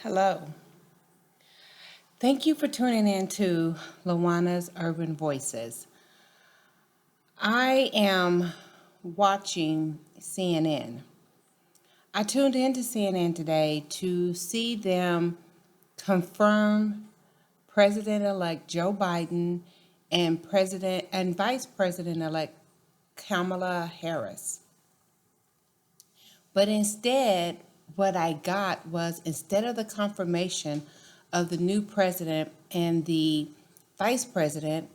Hello. Thank you for tuning in to Lawana's Urban Voices. I am watching CNN. I tuned into CNN today to see them confirm President-elect Joe Biden and President and Vice President-elect Kamala Harris. But instead, what I got was, instead of the confirmation of the new president and the vice president,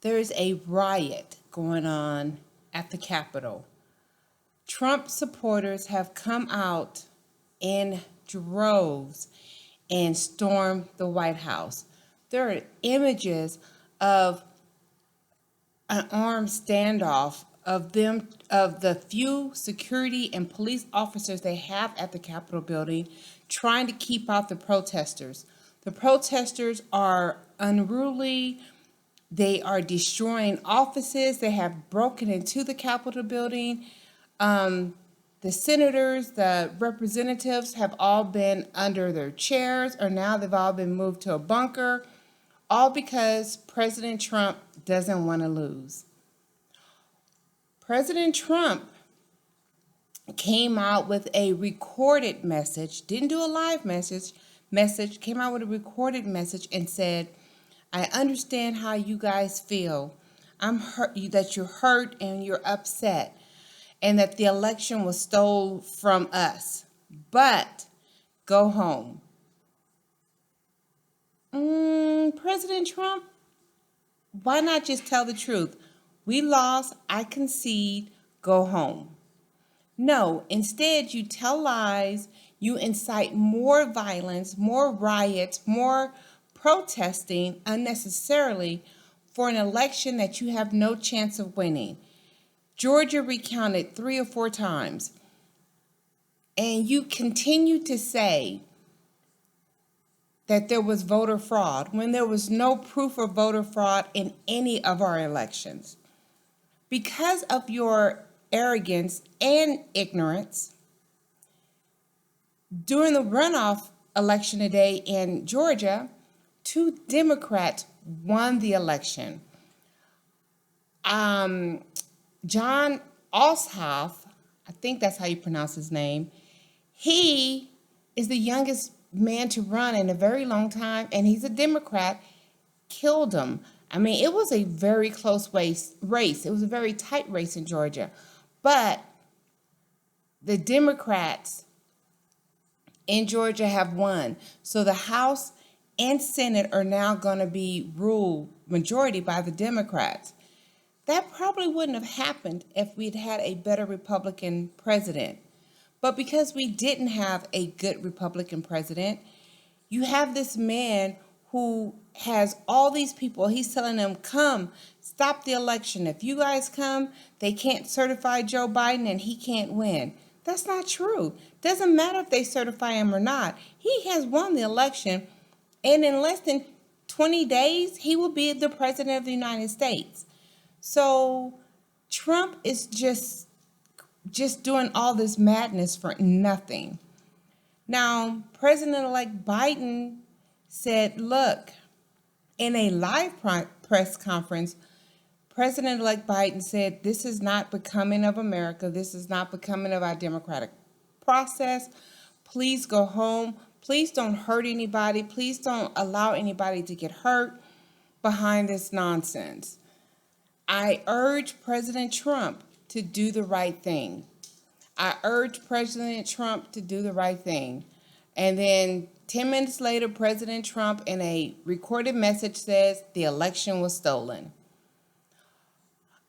there's a riot going on at the Capitol. Trump supporters have come out in droves and stormed the White House. There are images of an armed standoff of the few security and police officers they have at the Capitol building trying to keep out the protesters. The protesters are unruly. They are destroying offices. They have broken into the Capitol building. The senators, the representatives have all been under their chairs, or now they've all been moved to a bunker, all because President Trump doesn't want to lose. President Trump came out with a recorded message, didn't do a live message, came out with a recorded message and said, I understand how you guys feel. I'm hurt that you're hurt and you're upset and that the election was stolen from us. But go home. President Trump, why not just tell the truth? We lost, I concede, go home. No, instead you tell lies, you incite more violence, more riots, more protesting unnecessarily for an election that you have no chance of winning. Georgia recounted 3 or 4 times, and you continue to say that there was voter fraud when there was no proof of voter fraud in any of our elections. Because of your arrogance and ignorance, during the runoff election today in Georgia, 2 Democrats won the election. John Ossoff, I think that's how you pronounce his name, he is the youngest man to run in a very long time, and he's a Democrat, killed him. I mean, it was a very close race. It was a very tight race in Georgia. But the Democrats in Georgia have won. So the House and Senate are now going to be ruled majority by the Democrats. That probably wouldn't have happened if we'd had a better Republican president. But because we didn't have a good Republican president, you have this man who has all these people. He's telling them, come, stop the election. If you guys come, they can't certify Joe Biden and he can't win. That's not true. Doesn't matter if they certify him or not. He has won the election, and in less than 20 days, he will be the president of the United States. So Trump is just doing all this madness for nothing. Now, President-elect Biden said, look, in a live press conference, President-elect Biden said, this is not becoming of America. This is not becoming of our democratic process. Please go home. Please don't hurt anybody. Please don't allow anybody to get hurt behind this nonsense. I urge President Trump to do the right thing. I urge President Trump to do the right thing. And then 10 minutes later, President Trump in a recorded message says the election was stolen.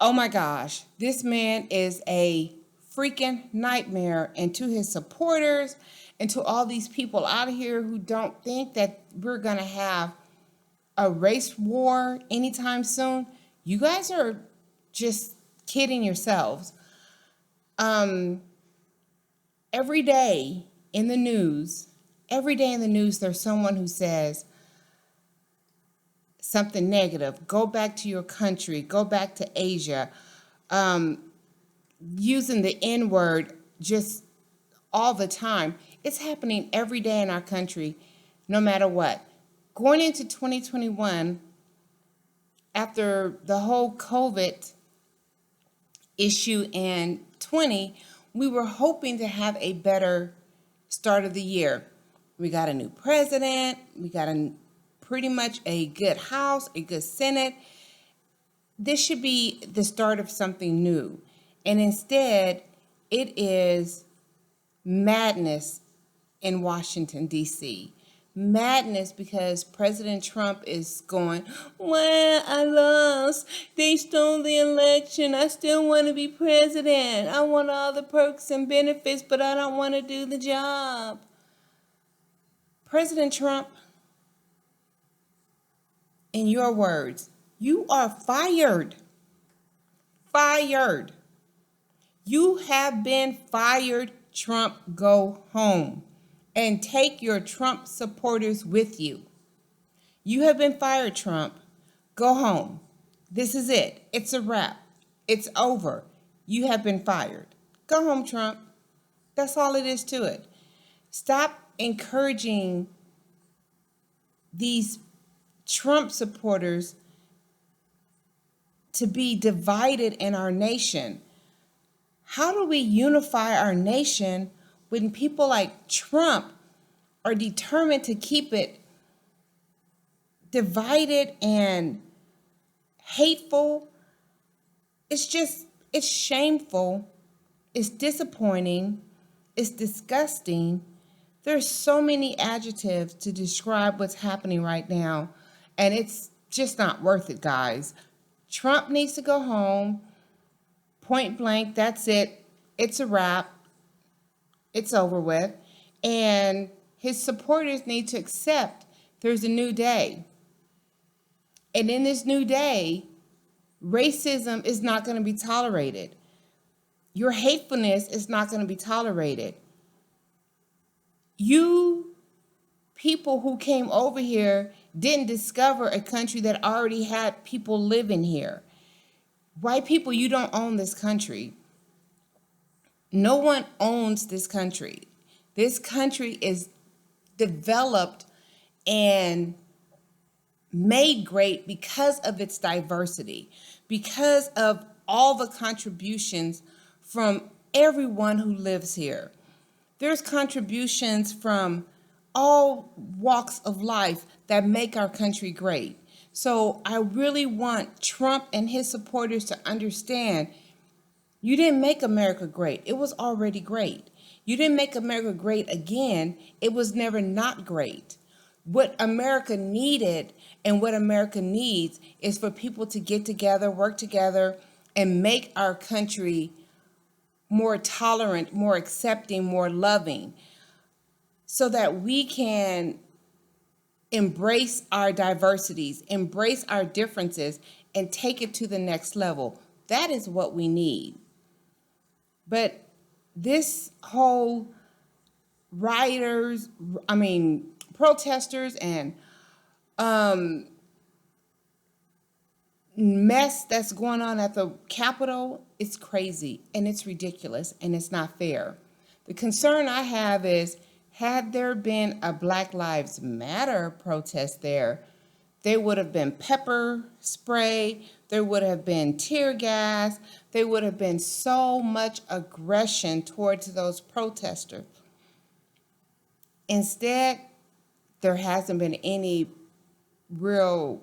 Oh my gosh, this man is a freaking nightmare, and to his supporters and to all these people out here who don't think that we're going to have a race war anytime soon. You guys are just kidding yourselves. Every day in the news, there's someone who says something negative. Go back to your country. Go back to Asia. Using the N-word just all the time. It's happening every day in our country, no matter what. Going into 2021, after the whole COVID issue in 20, we were hoping to have a better start of the year. We got a new president. We got pretty much a good House, a good Senate. This should be the start of something new. And instead, it is madness in Washington, D.C. Madness because President Trump is going, well, I lost. They stole the election. I still want to be president. I want all the perks and benefits, but I don't want to do the job. President Trump, in your words, you are fired. Fired. You have been fired, Trump. Go home and take your Trump supporters with you. You have been fired, Trump. Go home. This is it. It's a wrap. It's over. You have been fired. Go home, Trump. That's all it is to it. Stop encouraging these Trump supporters to be divided in our nation. How do we unify our nation when people like Trump are determined to keep it divided and hateful? It's shameful. It's disappointing. It's disgusting. There's so many adjectives to describe what's happening right now, and it's just not worth it, guys. Trump needs to go home. Point blank, that's it. It's a wrap. It's over with. And his supporters need to accept there's a new day. And in this new day, racism is not going to be tolerated. Your hatefulness is not going to be tolerated. You people who came over here didn't discover a country that already had people living here. White people, you don't own this country. No one owns this country. This country is developed and made great because of its diversity, because of all the contributions from everyone who lives here. There's contributions from all walks of life that make our country great. So I really want Trump and his supporters to understand, you didn't make America great. It was already great. You didn't make America great again. It was never not great. What America needed and what America needs is for people to get together, work together, and make our country more tolerant, more accepting, more loving, so that we can embrace our diversities, embrace our differences, and take it to the next level. That is what we need. But this whole protesters and mess that's going on at the Capitol, it's crazy and it's ridiculous and it's not fair. The concern I have is, had there been a Black Lives Matter protest there would have been pepper spray, there would have been tear gas, there would have been so much aggression towards those protesters. Instead, there hasn't been any real,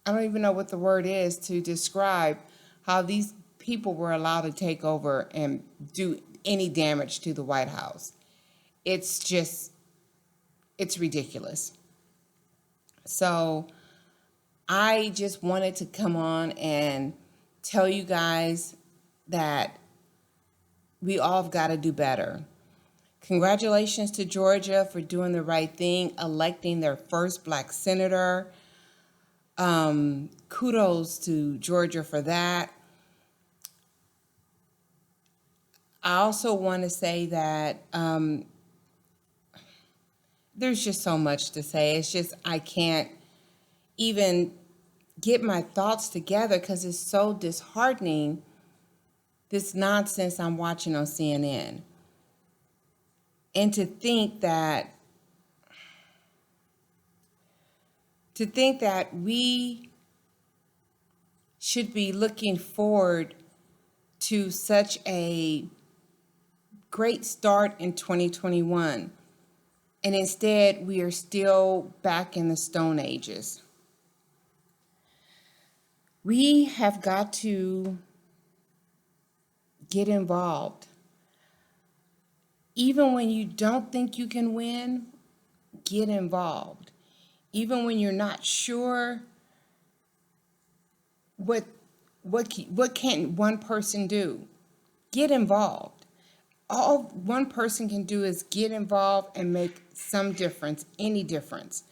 I don't even know what the word is to describe how these people were allowed to take over and do any damage to the White House. It's ridiculous. So I just wanted to come on and tell you guys that we all have got to do better. Congratulations to Georgia for doing the right thing, electing their first Black senator. Kudos to Georgia for that. I also want to say that there's just so much to say. It's just I can't even get my thoughts together because it's so disheartening this nonsense I'm watching on CNN. And to think that we should be looking forward to such a great start in 2021. And instead, we are still back in the Stone Ages. We have got to get involved. Even when you don't think you can win, get involved. Even when you're not sure what can one person do, get involved. All one person can do is get involved and make some difference, any difference.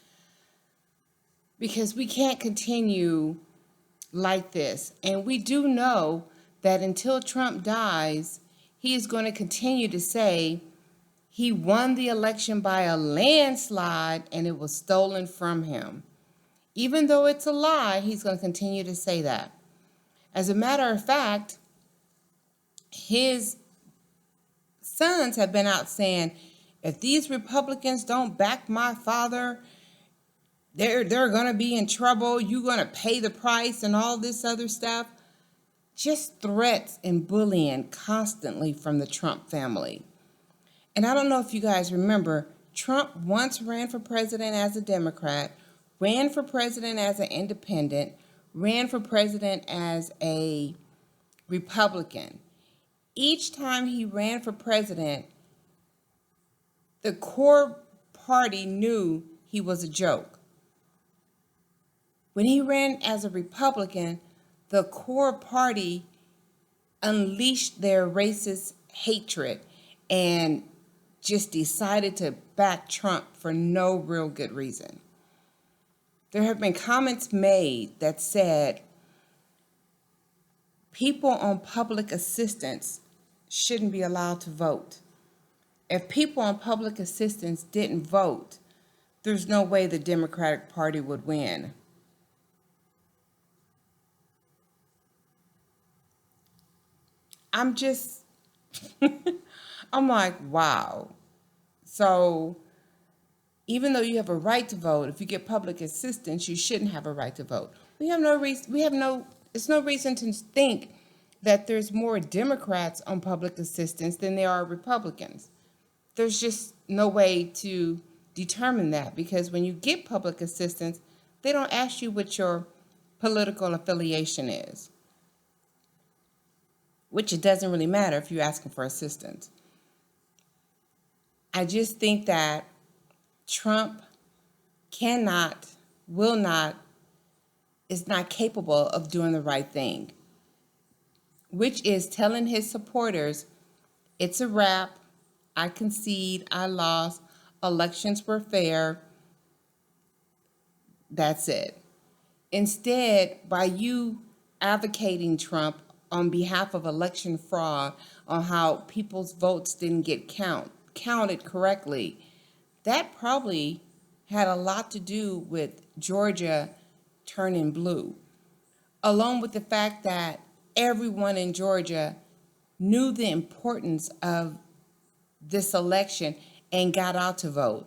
Because we can't continue like this. And we do know that until Trump dies, he is going to continue to say he won the election by a landslide and it was stolen from him. Even though it's a lie, he's going to continue to say that. As a matter of fact, his sons have been out saying, if these Republicans don't back my father, they're going to be in trouble. You're going to pay the price and all this other stuff. Just threats and bullying constantly from the Trump family. And I don't know if you guys remember, Trump once ran for president as a Democrat, ran for president as an independent, ran for president as a Republican. Each time he ran for president, the core party knew he was a joke. When he ran as a Republican, the core party unleashed their racist hatred and just decided to back Trump for no real good reason. There have been comments made that said people on public assistance shouldn't be allowed to vote. If people on public assistance didn't vote, there's no way the Democratic Party would win. I'm like, wow. So even though you have a right to vote, if you get public assistance, you shouldn't have a right to vote. It's no reason to think that there's more Democrats on public assistance than there are Republicans. There's just no way to determine that, because when you get public assistance, they don't ask you what your political affiliation is, which it doesn't really matter if you're asking for assistance. I just think that Trump is not capable of doing the right thing, which is telling his supporters, it's a wrap, I concede, I lost, elections were fair, that's it. Instead, by you advocating Trump on behalf of election fraud, on how people's votes didn't get counted correctly, that probably had a lot to do with Georgia turning blue, along with the fact that everyone in Georgia knew the importance of this election and got out to vote.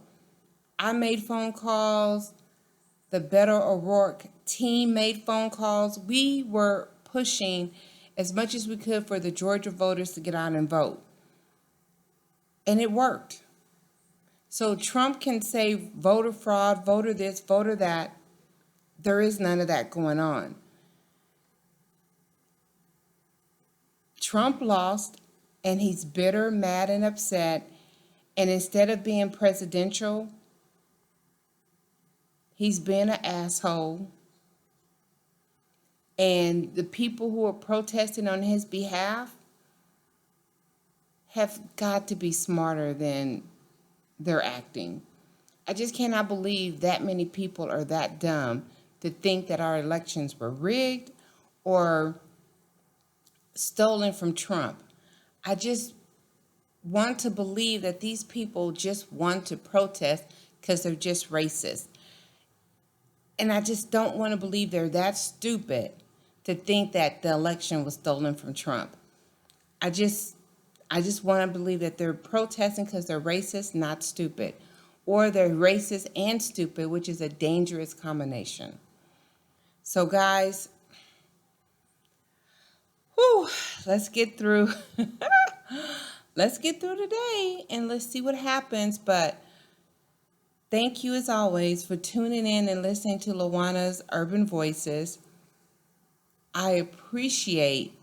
I made phone calls. The Beto O'Rourke team made phone calls. We were pushing as much as we could for the Georgia voters to get out and vote. And it worked. So Trump can say voter fraud, voter this, voter that. There is none of that going on. Trump lost, and he's bitter, mad, and upset. And instead of being presidential, he's being an asshole. And the people who are protesting on his behalf have got to be smarter than they're acting. I just cannot believe that many people are that dumb to think that our elections were rigged or stolen from Trump. I just want to believe that these people just want to protest because they're just racist. And I just don't want to believe they're that stupid to think that the election was stolen from Trump. I just I just want to believe that they're protesting because they're racist, not stupid. Or they're racist and stupid, which is a dangerous combination. So guys, whew, let's get through let's get through today and let's see what happens. But thank you as always for tuning in and listening to Lawana's Urban Voices. I appreciate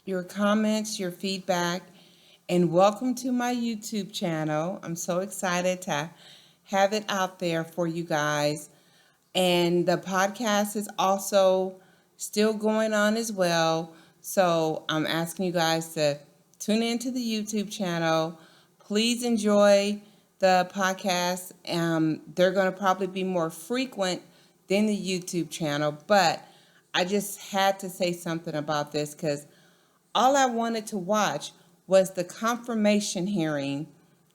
your comments, your feedback, and welcome to my YouTube channel. I'm so excited to have it out there for you guys. And the podcast is also still going on as well. So I'm asking you guys to tune into the YouTube channel. Please enjoy the podcast. They're going to probably be more frequent than the YouTube channel, but I just had to say something about this because all I wanted to watch was the confirmation hearing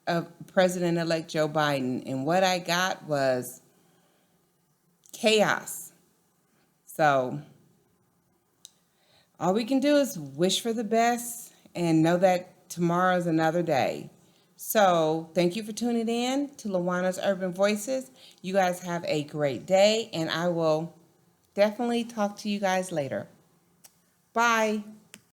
of President-elect Joe Biden, and what I got was chaos. So all we can do is wish for the best and know that tomorrow is another day. So thank you for tuning in to Lawana's Urban Voices. You guys have a great day, and I will definitely talk to you guys later. Bye.